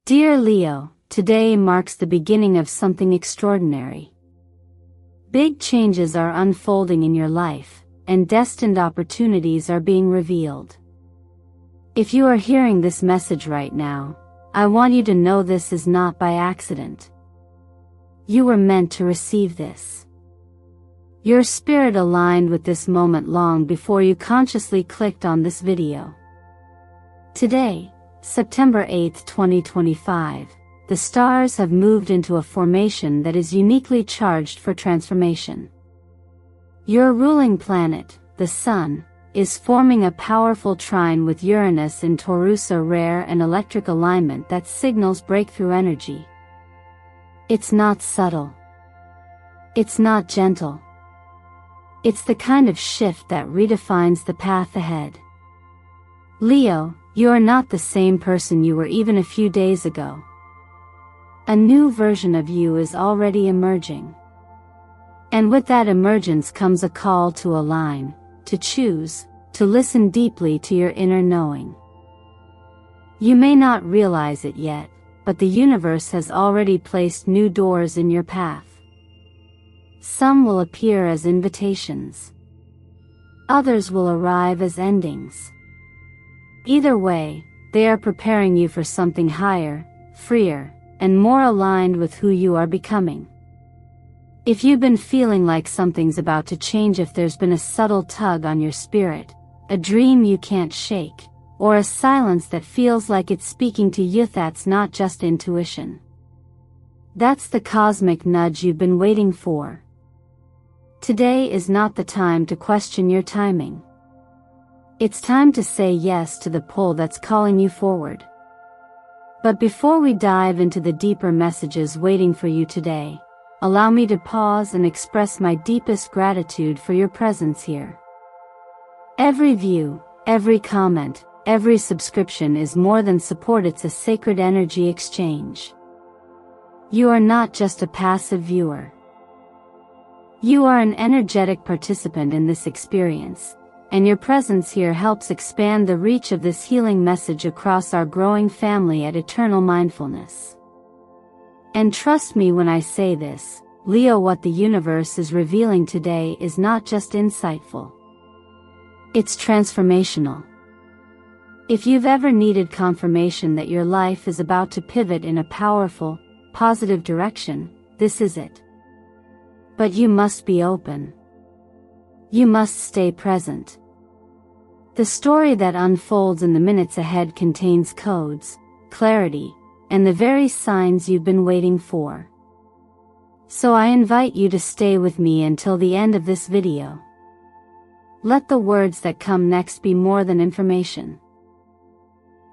Dear Leo, today marks the beginning of something extraordinary. Big changes are unfolding in your life, and destined opportunities are being revealed. If you are hearing this message right now, I want you to know this is not by accident. You were meant to receive this. Your spirit aligned with this moment long before you consciously clicked on this video. Today, September 8, 2025, the stars have moved into a formation that is uniquely charged for transformation. Your ruling planet, the Sun, is forming a powerful trine with Uranus in Taurus, a rare and electric alignment that signals breakthrough energy. It's not subtle. It's not gentle. It's the kind of shift that redefines the path ahead. Leo, you are not the same person you were even a few days ago. A new version of you is already emerging. And with that emergence comes a call to align, to choose, to listen deeply to your inner knowing. You may not realize it yet, but the universe has already placed new doors in your path. Some will appear as invitations. Others will arrive as endings. Either way, they are preparing you for something higher, freer, and more aligned with who you are becoming. If you've been feeling like something's about to change, if there's been a subtle tug on your spirit, a dream you can't shake, or a silence that feels like it's speaking to you, that's not just intuition. That's the cosmic nudge you've been waiting for. Today is not the time to question your timing. It's time to say yes to the pull that's calling you forward. But before we dive into the deeper messages waiting for you today, allow me to pause and express my deepest gratitude for your presence here. Every view, every comment, every subscription is more than support, it's a sacred energy exchange. You are not just a passive viewer. You are an energetic participant in this experience, and your presence here helps expand the reach of this healing message across our growing family at Eternal Mindfulness. And trust me when I say this, Leo, what the universe is revealing today is not just insightful. It's transformational. If you've ever needed confirmation that your life is about to pivot in a powerful, positive direction, this is it. But you must be open. You must stay present. The story that unfolds in the minutes ahead contains codes, clarity, and the very signs you've been waiting for. So I invite you to stay with me until the end of this video. Let the words that come next be more than information.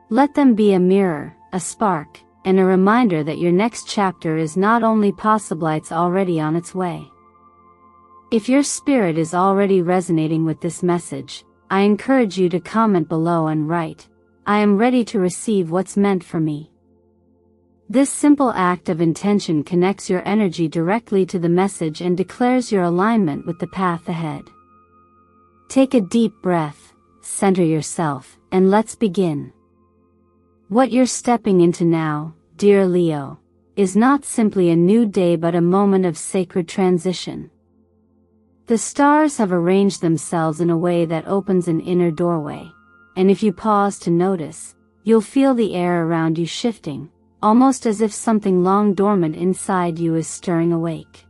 Let them be a mirror, a spark, and a reminder that your next chapter is not only possible, it's already on its way. If your spirit is already resonating with this message, I encourage you to comment below and write, "I am ready to receive what's meant for me." This simple act of intention connects your energy directly to the message and declares your alignment with the path ahead. Take a deep breath, center yourself, and let's begin. What you're stepping into now, dear Leo, is not simply a new day but a moment of sacred transition. The stars have arranged themselves in a way that opens an inner doorway, and if you pause to notice, you'll feel the air around you shifting, almost as if something long dormant inside you is stirring awake.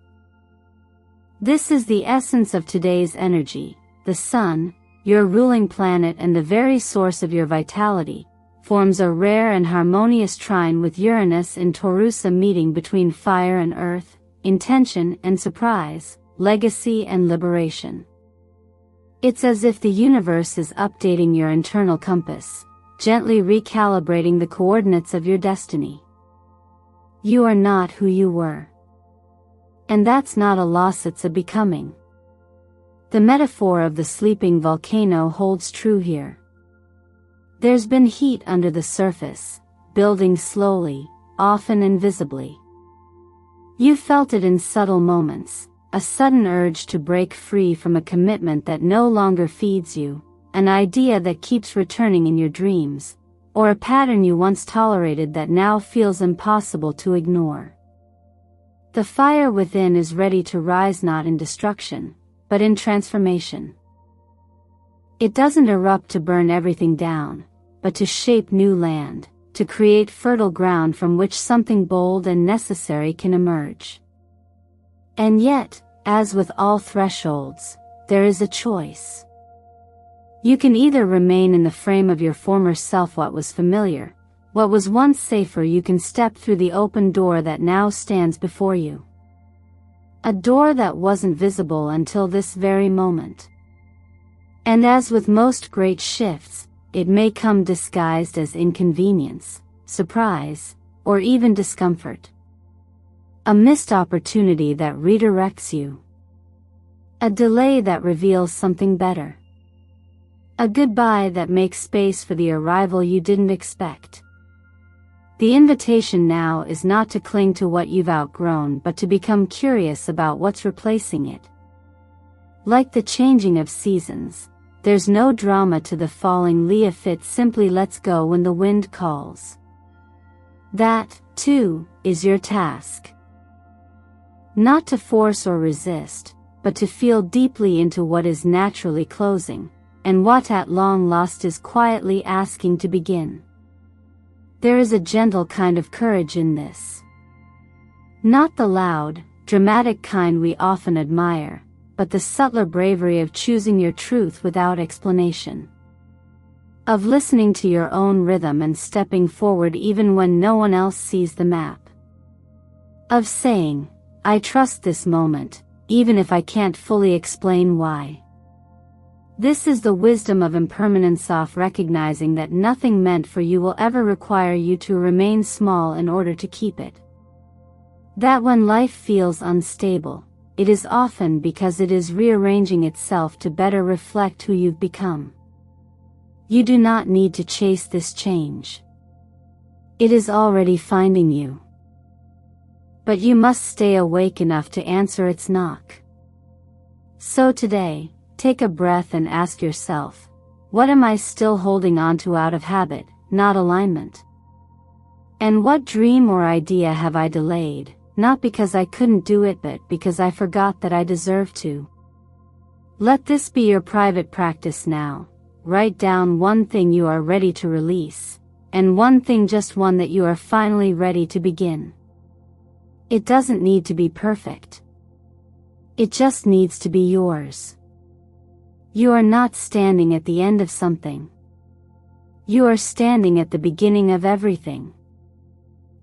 This is the essence of today's energy. The Sun, your ruling planet and the very source of your vitality, forms a rare and harmonious trine with Uranus in Taurus, a meeting between fire and earth, intention and surprise, legacy and liberation. It's as if the universe is updating your internal compass, gently recalibrating the coordinates of your destiny. You are not who you were. And that's not a loss, it's a becoming. The metaphor of the sleeping volcano holds true here. There's been heat under the surface, building slowly, often invisibly. You felt it in subtle moments, a sudden urge to break free from a commitment that no longer feeds you, an idea that keeps returning in your dreams, or a pattern you once tolerated that now feels impossible to ignore. The fire within is ready to rise not in destruction, but in transformation. It doesn't erupt to burn everything down, but to shape new land, to create fertile ground from which something bold and necessary can emerge. And yet, as with all thresholds, there is a choice. You can either remain in the frame of your former self, what was familiar, what was once safer. You can step through the open door that now stands before you. A door that wasn't visible until this very moment. And as with most great shifts, it may come disguised as inconvenience, surprise, or even discomfort. A missed opportunity that redirects you. A delay that reveals something better. A goodbye that makes space for the arrival you didn't expect. The invitation now is not to cling to what you've outgrown, but to become curious about what's replacing it. Like the changing of seasons, there's no drama to the falling leaf, it simply lets go when the wind calls. That, too, is your task. Not to force or resist, but to feel deeply into what is naturally closing, and what at long last is quietly asking to begin. There is a gentle kind of courage in this. Not the loud, dramatic kind we often admire, but the subtler bravery of choosing your truth without explanation. Of listening to your own rhythm and stepping forward even when no one else sees the map. Of saying, I trust this moment, even if I can't fully explain why. This is the wisdom of impermanence, of recognizing that nothing meant for you will ever require you to remain small in order to keep it. That when life feels unstable, it is often because it is rearranging itself to better reflect who you've become. You do not need to chase this change. It is already finding you. But you must stay awake enough to answer its knock. So today, take a breath and ask yourself, what am I still holding on to out of habit, not alignment? And what dream or idea have I delayed, not because I couldn't do it but because I forgot that I deserved to? Let this be your private practice now. Write down one thing you are ready to release, and one thing, just one, that you are finally ready to begin. It doesn't need to be perfect. It just needs to be yours. You are not standing at the end of something. You are standing at the beginning of everything.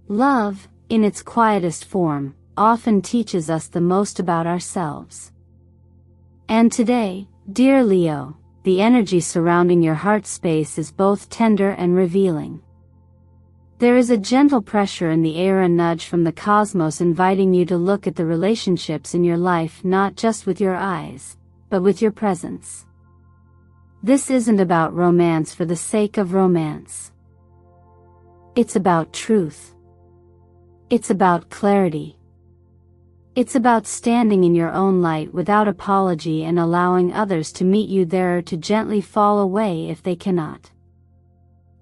Love, in its quietest form, often teaches us the most about ourselves. And today, dear Leo, the energy surrounding your heart space is both tender and revealing. There is a gentle pressure in the air, a nudge from the cosmos inviting you to look at the relationships in your life not just with your eyes, but with your presence. This isn't about romance for the sake of romance. It's about truth. It's about clarity. It's about standing in your own light without apology and allowing others to meet you there or to gently fall away if they cannot.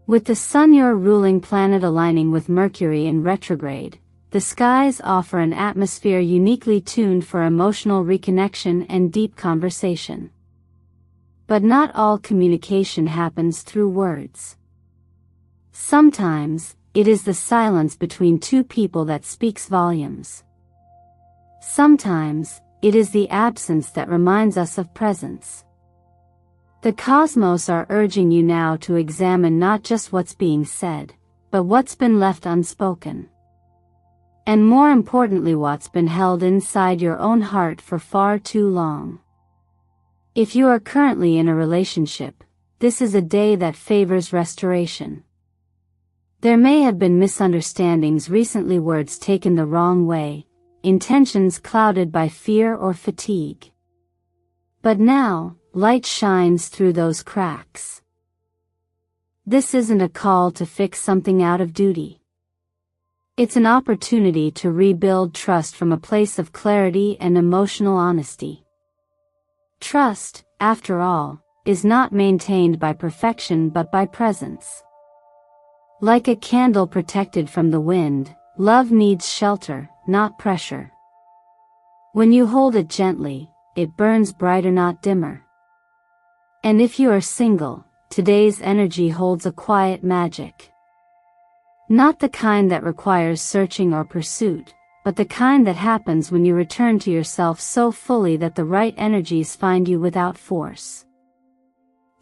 With the Sun, your ruling planet, aligning with Mercury in retrograde, the skies offer an atmosphere uniquely tuned for emotional reconnection and deep conversation. But not all communication happens through words. Sometimes, it is the silence between two people that speaks volumes. Sometimes, it is the absence that reminds us of presence. The cosmos are urging you now to examine not just what's being said, but what's been left unspoken. And more importantly, what's been held inside your own heart for far too long. If you are currently in a relationship, this is a day that favors restoration. There may have been misunderstandings recently, words taken the wrong way, intentions clouded by fear or fatigue. But now, light shines through those cracks. This isn't a call to fix something out of duty. It's an opportunity to rebuild trust from a place of clarity and emotional honesty. Trust, after all, is not maintained by perfection but by presence. Like a candle protected from the wind, love needs shelter, not pressure. When you hold it gently, it burns brighter, not dimmer. And if you are single, today's energy holds a quiet magic. Not the kind that requires searching or pursuit, but the kind that happens when you return to yourself so fully that the right energies find you without force.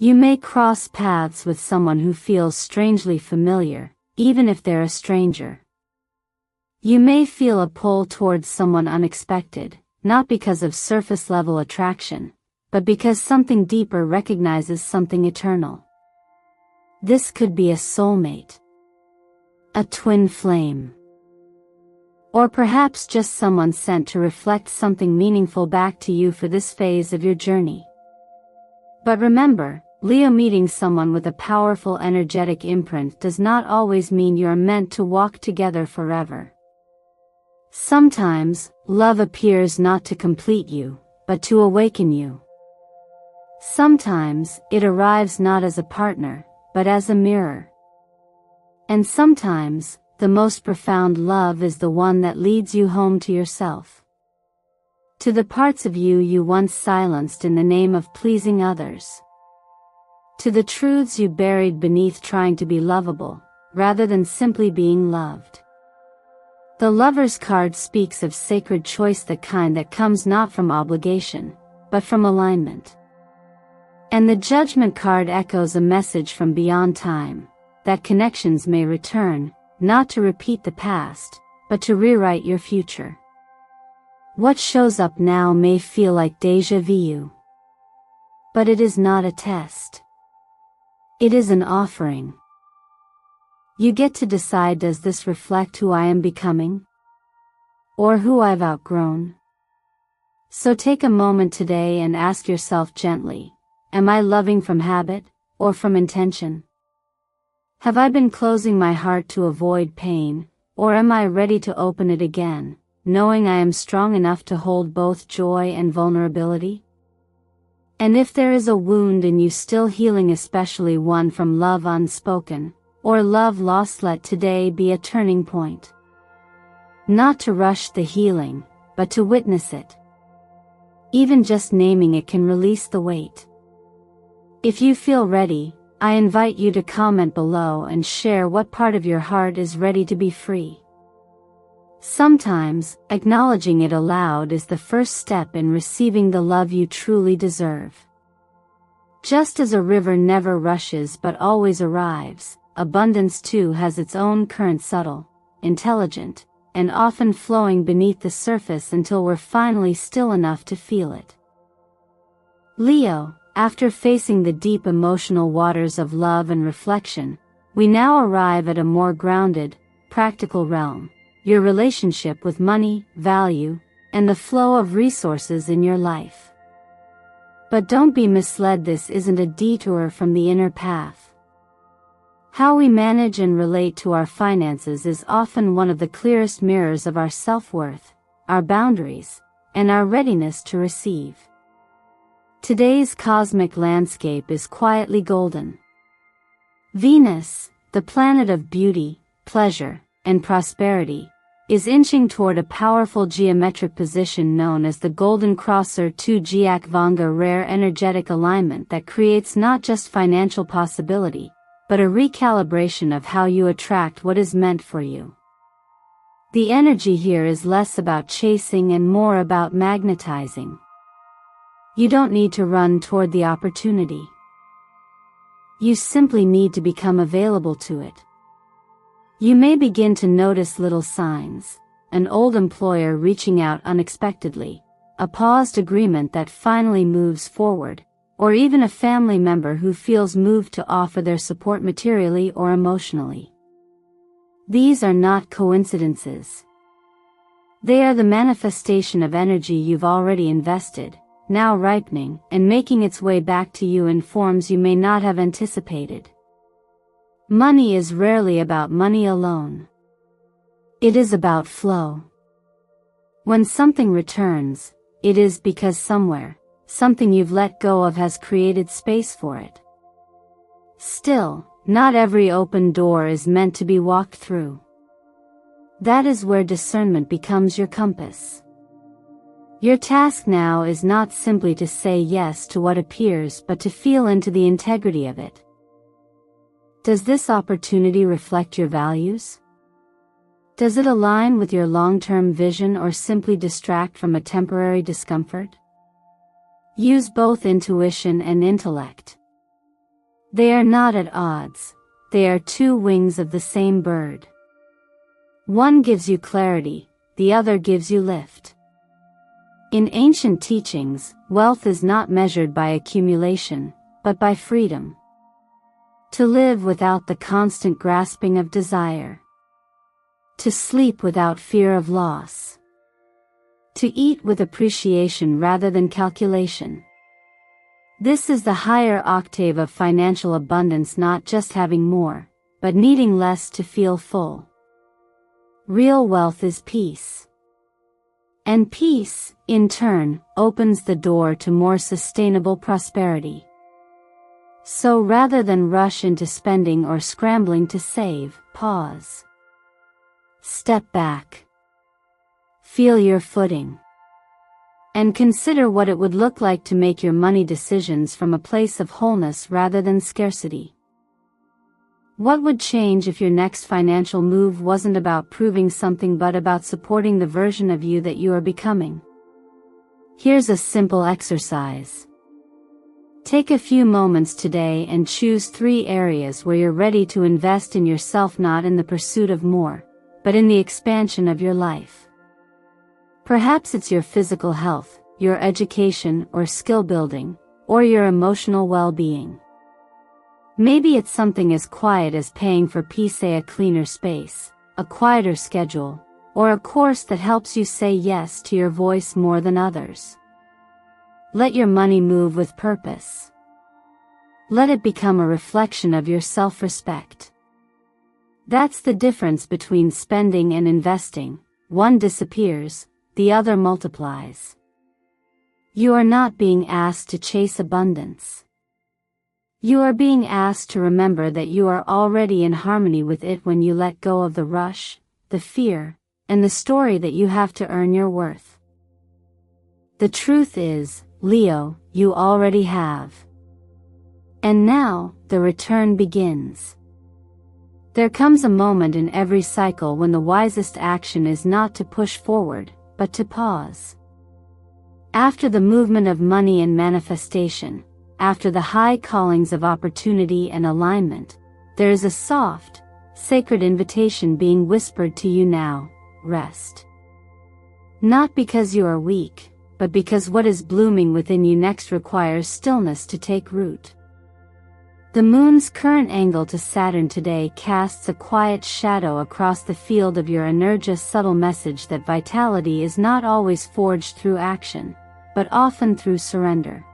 You may cross paths with someone who feels strangely familiar, even if they're a stranger. You may feel a pull towards someone unexpected, not because of surface-level attraction, but because something deeper recognizes something eternal. This could be a soulmate, a twin flame, or perhaps just someone sent to reflect something meaningful back to you for this phase of your journey. But remember, Leo, meeting someone with a powerful energetic imprint does not always mean you're meant to walk together forever. Sometimes, love appears not to complete you, but to awaken you. Sometimes, it arrives not as a partner, but as a mirror. And sometimes, the most profound love is the one that leads you home to yourself. To the parts of you you once silenced in the name of pleasing others. To the truths you buried beneath trying to be lovable, rather than simply being loved. The Lover's card speaks of sacred choice, the kind that comes not from obligation, but from alignment. And the Judgment card echoes a message from beyond time, that connections may return, not to repeat the past, but to rewrite your future. What shows up now may feel like déjà vu. But it is not a test. It is an offering. You get to decide, does this reflect who I am becoming? Or who I've outgrown? So take a moment today and ask yourself gently, am I loving from habit, or from intention? Have I been closing my heart to avoid pain, or am I ready to open it again, knowing I am strong enough to hold both joy and vulnerability? And if there is a wound in you still healing, especially one from love unspoken, or love lost, let today be a turning point. Not to rush the healing, but to witness it. Even just naming it can release the weight. If you feel ready, I invite you to comment below and share what part of your heart is ready to be free. Sometimes, acknowledging it aloud is the first step in receiving the love you truly deserve. Just as a river never rushes but always arrives, abundance too has its own current, subtle, intelligent, and often flowing beneath the surface until we're finally still enough to feel it. Leo, after facing the deep emotional waters of love and reflection, we now arrive at a more grounded, practical realm, your relationship with money, value, and the flow of resources in your life. But don't be misled, this isn't a detour from the inner path. How we manage and relate to our finances is often one of the clearest mirrors of our self-worth, our boundaries, and our readiness to receive. Today's cosmic landscape is quietly golden. Venus, the planet of beauty, pleasure, and prosperity, is inching toward a powerful geometric position known as the Golden Crosser 2 Giak Vanga, rare energetic alignment that creates not just financial possibility, but a recalibration of how you attract what is meant for you. The energy here is less about chasing and more about magnetizing. You don't need to run toward the opportunity. You simply need to become available to it. You may begin to notice little signs, an old employer reaching out unexpectedly, a paused agreement that finally moves forward, or even a family member who feels moved to offer their support materially or emotionally. These are not coincidences. They are the manifestation of energy you've already invested, now ripening and making its way back to you in forms you may not have anticipated. Money is rarely about money alone. It is about flow. When something returns, it is because somewhere, something you've let go of has created space for it. Still, Not every open door is meant to be walked through. That is where discernment becomes your compass. Your task now is not simply to say yes to what appears but to feel into the integrity of it. Does this opportunity reflect your values? Does it align with your long-term vision or simply distract from a temporary discomfort? Use both intuition and intellect. They are not at odds, they are two wings of the same bird. One gives you clarity, the other gives you lift. In ancient teachings, wealth is not measured by accumulation, but by freedom. To live without the constant grasping of desire. To sleep without fear of loss. To eat with appreciation rather than calculation. This is the higher octave of financial abundance, not just having more, but needing less to feel full. Real wealth is peace. And peace, in turn, opens the door to more sustainable prosperity. So rather than rush into spending or scrambling to save, pause. Step back. Feel your footing. And consider what it would look like to make your money decisions from a place of wholeness rather than scarcity. What would change if your next financial move wasn't about proving something but about supporting the version of you that you are becoming? Here's a simple exercise. Take a few moments today and choose 3 areas where you're ready to invest in yourself, not in the pursuit of more, but in the expansion of your life. Perhaps it's your physical health, your education or skill building, or your emotional well-being. Maybe it's something as quiet as paying for peace, a cleaner space, a quieter schedule, or a course that helps you say yes to your voice more than others. Let your money move with purpose. Let it become a reflection of your self-respect. That's the difference between spending and investing. One disappears, the other multiplies. You are not being asked to chase abundance. You are being asked to remember that you are already in harmony with it when you let go of the rush, the fear, and the story that you have to earn your worth. The truth is, Leo, you already have. And now, the return begins. There comes a moment in every cycle when the wisest action is not to push forward, but to pause. After the movement of money and manifestation, after the high callings of opportunity and alignment, there is a soft, sacred invitation being whispered to you now: rest. Not because you are weak, but because what is blooming within you next requires stillness to take root. The moon's current angle to Saturn today casts a quiet shadow across the field of your energy, a subtle message that vitality is not always forged through action, but often through surrender.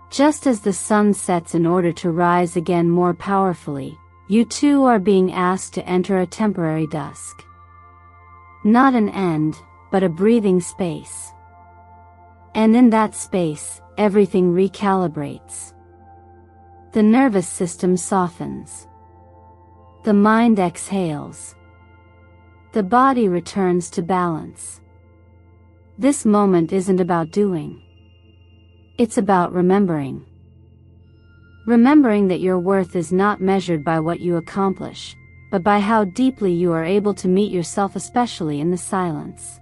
Just as the sun sets in order to rise again more powerfully, you too are being asked to enter a temporary dusk. Not an end, but a breathing space. And in that space, everything recalibrates. The nervous system softens. The mind exhales. The body returns to balance. This moment isn't about doing. It's about remembering. Remembering that your worth is not measured by what you accomplish, but by how deeply you are able to meet yourself, especially in the silence.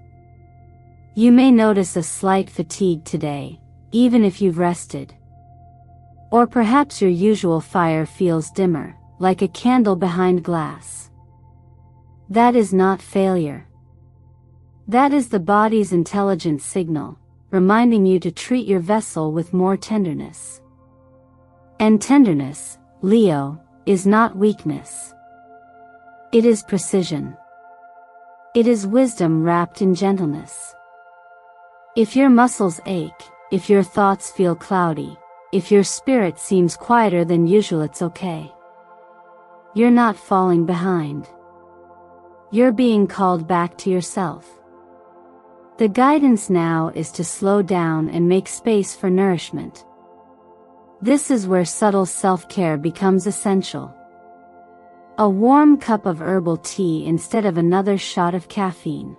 You may notice a slight fatigue today, even if you've rested. Or perhaps your usual fire feels dimmer, like a candle behind glass. That is not failure. That is the body's intelligent signal, reminding you to treat your vessel with more tenderness. And tenderness, Leo, is not weakness. It is precision. It is wisdom wrapped in gentleness. If your muscles ache, if your thoughts feel cloudy, if your spirit seems quieter than usual, it's okay. You're not falling behind. You're being called back to yourself. The guidance now is to slow down and make space for nourishment. This is where subtle self-care becomes essential. A warm cup of herbal tea instead of another shot of caffeine.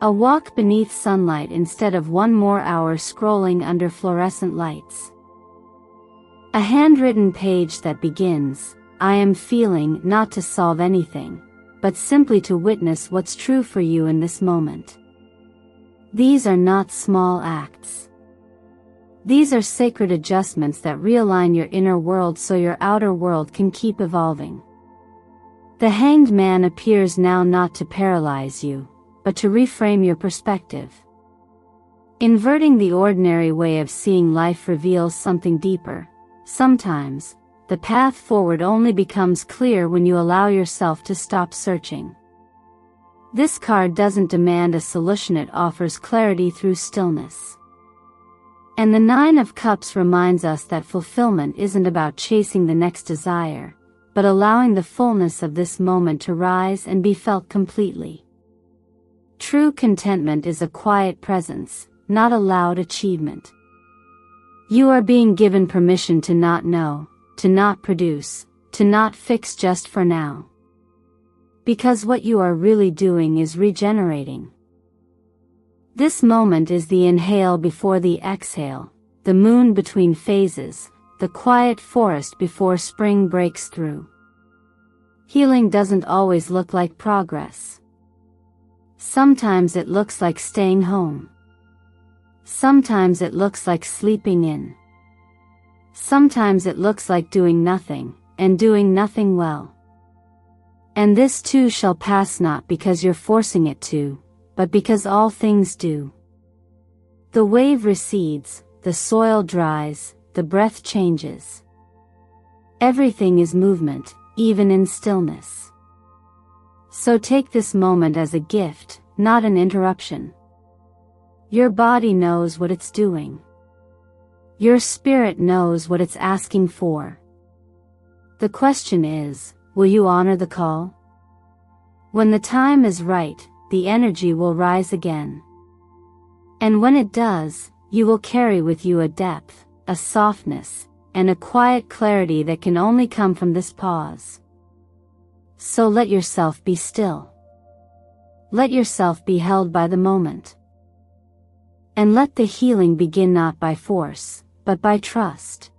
A walk beneath sunlight instead of one more hour scrolling under fluorescent lights. A handwritten page that begins, "I am feeling," not to solve anything, but simply to witness what's true for you in this moment. These are not small acts. These are sacred adjustments that realign your inner world so your outer world can keep evolving. The Hanged Man appears now not to paralyze you, but to reframe your perspective. Inverting the ordinary way of seeing life reveals something deeper. Sometimes, the path forward only becomes clear when you allow yourself to stop searching. This card doesn't demand a solution, it offers clarity through stillness. And the Nine of Cups reminds us that fulfillment isn't about chasing the next desire, but allowing the fullness of this moment to rise and be felt completely. True contentment is a quiet presence, not a loud achievement. You are being given permission to not know, to not produce, to not fix just for now. Because what you are really doing is regenerating. This moment is the inhale before the exhale, the moon between phases, the quiet forest before spring breaks through. Healing doesn't always look like progress. Sometimes it looks like staying home. Sometimes it looks like sleeping in. Sometimes it looks like doing nothing, and doing nothing well. And this too shall pass, not because you're forcing it to, but because all things do. The wave recedes, the soil dries, the breath changes. Everything is movement, even in stillness. So take this moment as a gift, not an interruption. Your body knows what it's doing. Your spirit knows what it's asking for. The question is, will you honor the call? When the time is right, the energy will rise again. And when it does, you will carry with you a depth, a softness, and a quiet clarity that can only come from this pause. So let yourself be still. Let yourself be held by the moment. And let the healing begin not by force, but by trust.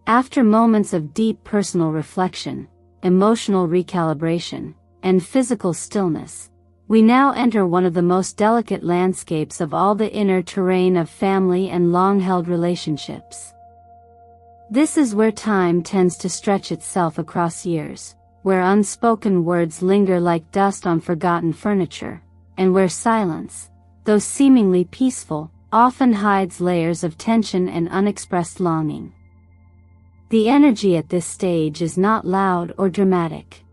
After moments of deep personal reflection, emotional recalibration, and physical stillness, we now enter one of the most delicate landscapes of all, the inner terrain of family and long-held relationships. This is where time tends to stretch itself across years, where unspoken words linger like dust on forgotten furniture, and where silence, though seemingly peaceful, often hides layers of tension and unexpressed longing. The energy at this stage is not loud or dramatic.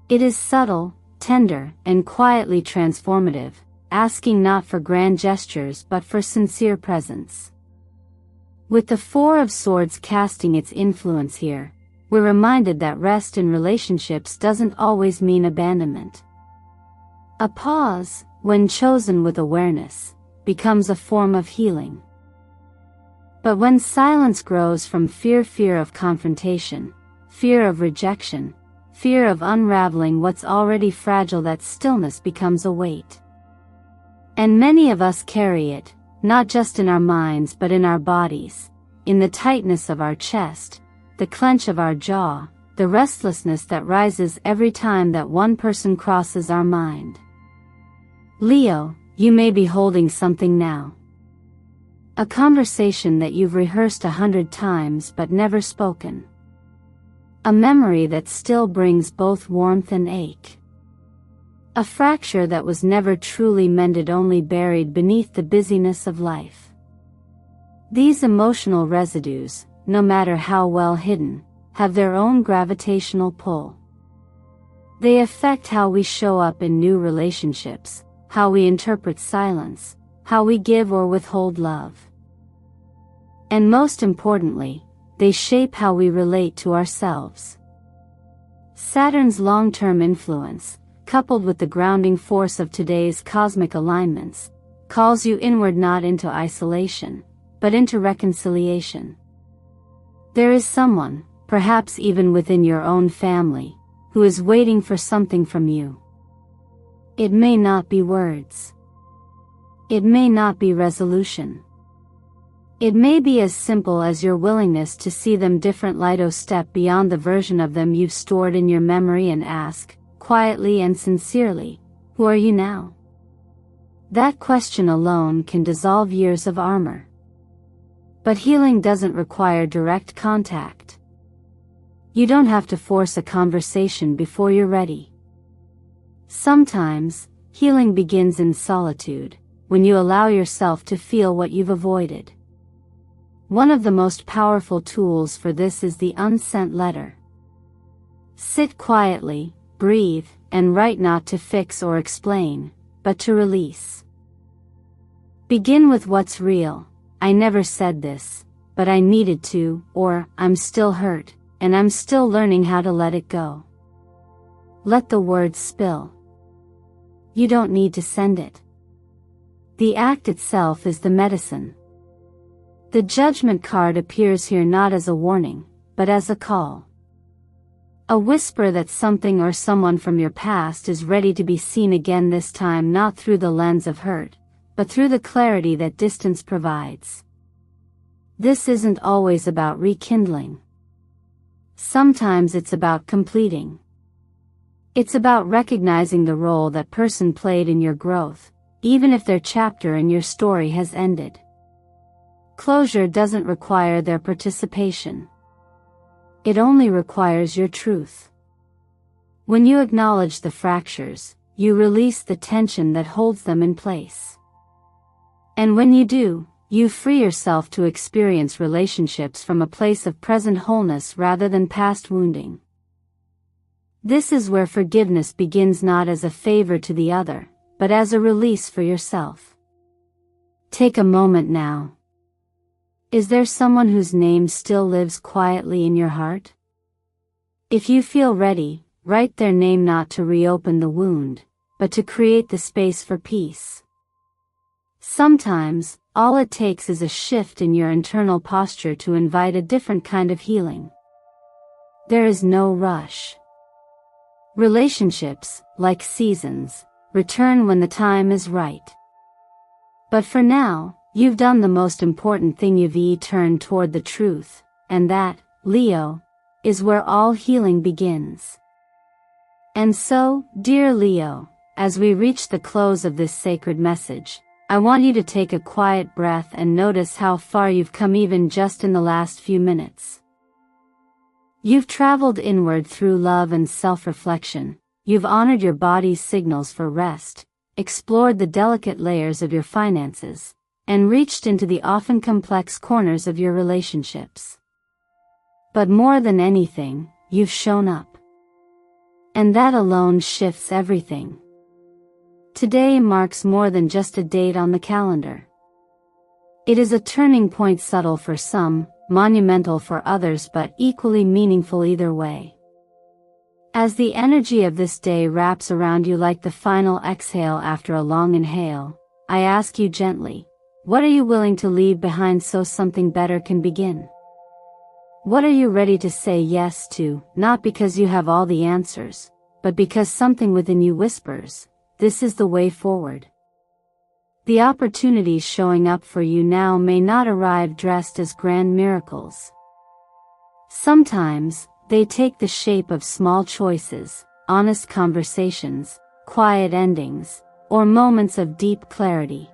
It is subtle, tender, and quietly transformative, asking not for grand gestures but for sincere presence. With the Four of Swords casting its influence here, we're reminded that rest in relationships doesn't always mean abandonment. A pause, when chosen with awareness, becomes a form of healing. But when silence grows from fear of confrontation, fear of rejection, fear of unraveling what's already fragile, that stillness becomes a weight. And many of us carry it, not just in our minds but in our bodies, in the tightness of our chest, the clench of our jaw, the restlessness that rises every time that one person crosses our mind. Leo, you may be holding something now. A conversation that you've rehearsed 100 times but never spoken. A memory that still brings both warmth and ache. A fracture that was never truly mended, only buried beneath the busyness of life. These emotional residues, no matter how well hidden, have their own gravitational pull. They affect how we show up in new relationships, how we interpret silence, how we give or withhold love. And most importantly, they shape how we relate to ourselves. Saturn's long-term influence, coupled with the grounding force of today's cosmic alignments, calls you inward, not into isolation, but into reconciliation. There is someone, perhaps even within your own family, who is waiting for something from you. It may not be words. It may not be resolution. It may be as simple as your willingness to see them differently, to step beyond the version of them you've stored in your memory and ask, quietly and sincerely, who are you now? That question alone can dissolve years of armor. But healing doesn't require direct contact. You don't have to force a conversation before you're ready. Sometimes, healing begins in solitude, when you allow yourself to feel what you've avoided. One of the most powerful tools for this is the unsent letter. Sit quietly, breathe, and write, not to fix or explain, but to release. Begin with what's real. I never said this, but I needed to, or I'm still hurt, and I'm still learning how to let it go. Let the words spill. You don't need to send it. The act itself is the medicine. The judgment card appears here not as a warning, but as a call. A whisper that something or someone from your past is ready to be seen again, this time not through the lens of hurt, but through the clarity that distance provides. This isn't always about rekindling. Sometimes it's about completing. It's about recognizing the role that person played in your growth, even if their chapter in your story has ended. Closure doesn't require their participation. It only requires your truth. When you acknowledge the fractures, you release the tension that holds them in place. And when you do, you free yourself to experience relationships from a place of present wholeness rather than past wounding. This is where forgiveness begins, not as a favor to the other, but as a release for yourself. Take a moment now. Is there someone whose name still lives quietly in your heart? If you feel ready, write their name, not to reopen the wound, but to create the space for peace. Sometimes, all it takes is a shift in your internal posture to invite a different kind of healing. There is no rush. Relationships, like seasons, return when the time is right. But for now, you've done the most important thing, you've turned toward the truth, and that, Leo, is where all healing begins. And so, dear Leo, as we reach the close of this sacred message, I want you to take a quiet breath and notice how far you've come, even just in the last few minutes. You've traveled inward through love and self-reflection, you've honored your body's signals for rest, explored the delicate layers of your finances, and reached into the often complex corners of your relationships. But more than anything, you've shown up. And that alone shifts everything. Today marks more than just a date on the calendar. It is a turning point, subtle for some, monumental for others, but equally meaningful either way. As the energy of this day wraps around you like the final exhale after a long inhale, I ask you gently, what are you willing to leave behind so something better can begin? What are you ready to say yes to, not because you have all the answers, but because something within you whispers, this is the way forward. The opportunities showing up for you now may not arrive dressed as grand miracles. Sometimes, they take the shape of small choices, honest conversations, quiet endings, or moments of deep clarity.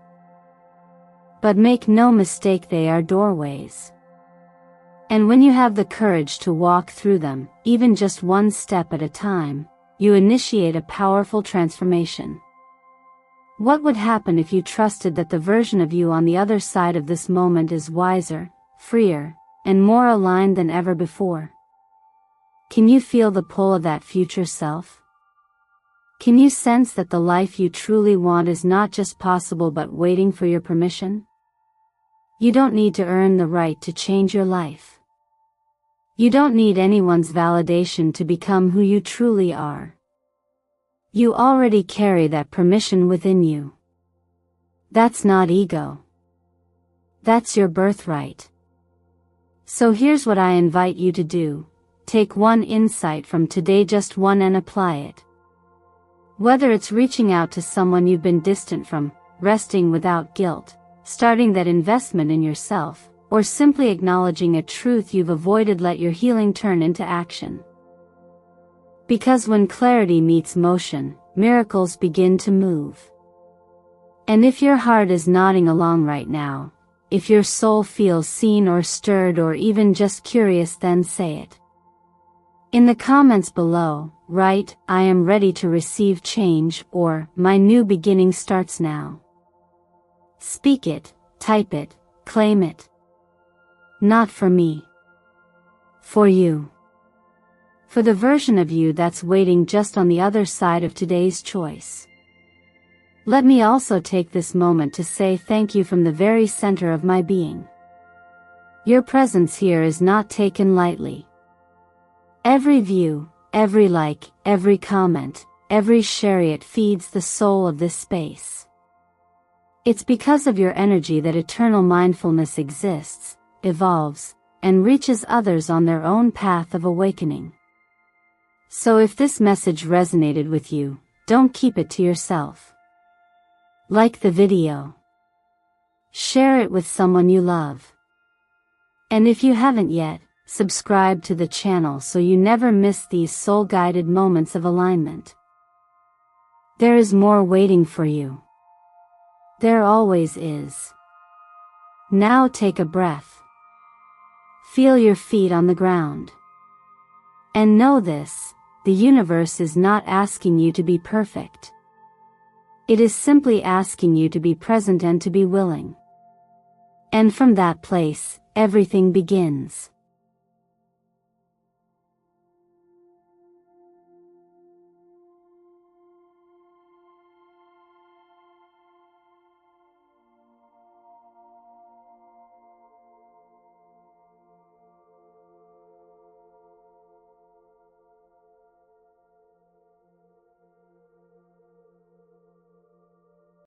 But make no mistake, they are doorways. And when you have the courage to walk through them, even just one step at a time, you initiate a powerful transformation. What would happen if you trusted that the version of you on the other side of this moment is wiser, freer, and more aligned than ever before? Can you feel the pull of that future self? Can you sense that the life you truly want is not just possible but waiting for your permission? You don't need to earn the right to change your life. You don't need anyone's validation to become who you truly are. You already carry that permission within you. That's not ego. That's your birthright. So here's what I invite you to do. take one insight from today, just one, and apply it. Whether it's reaching out to someone you've been distant from, resting without guilt, starting that investment in yourself, or simply acknowledging a truth you've avoided, let your healing turn into action. Because when clarity meets motion, miracles begin to move. And if your heart is nodding along right now, if your soul feels seen or stirred or even just curious, then say it. In the comments below, write, "I am ready to receive change," or "My new beginning starts now." Speak it, type it, claim it. Not for me. For you. For the version of you that's waiting just on the other side of today's choice. Let me also take this moment to say thank you from the very center of my being. Your presence here is not taken lightly. Every view, every like, every comment, every share, it feeds the soul of this space. It's because of your energy that eternal mindfulness exists, evolves, and reaches others on their own path of awakening. So if this message resonated with you, don't keep it to yourself. Like the video. Share it with someone you love. And if you haven't yet, subscribe to the channel so you never miss these soul-guided moments of alignment. There is more waiting for you. There always is. Now take a breath. Feel your feet on the ground. And know this, the universe is not asking you to be perfect. It is simply asking you to be present and to be willing. And from that place, everything begins.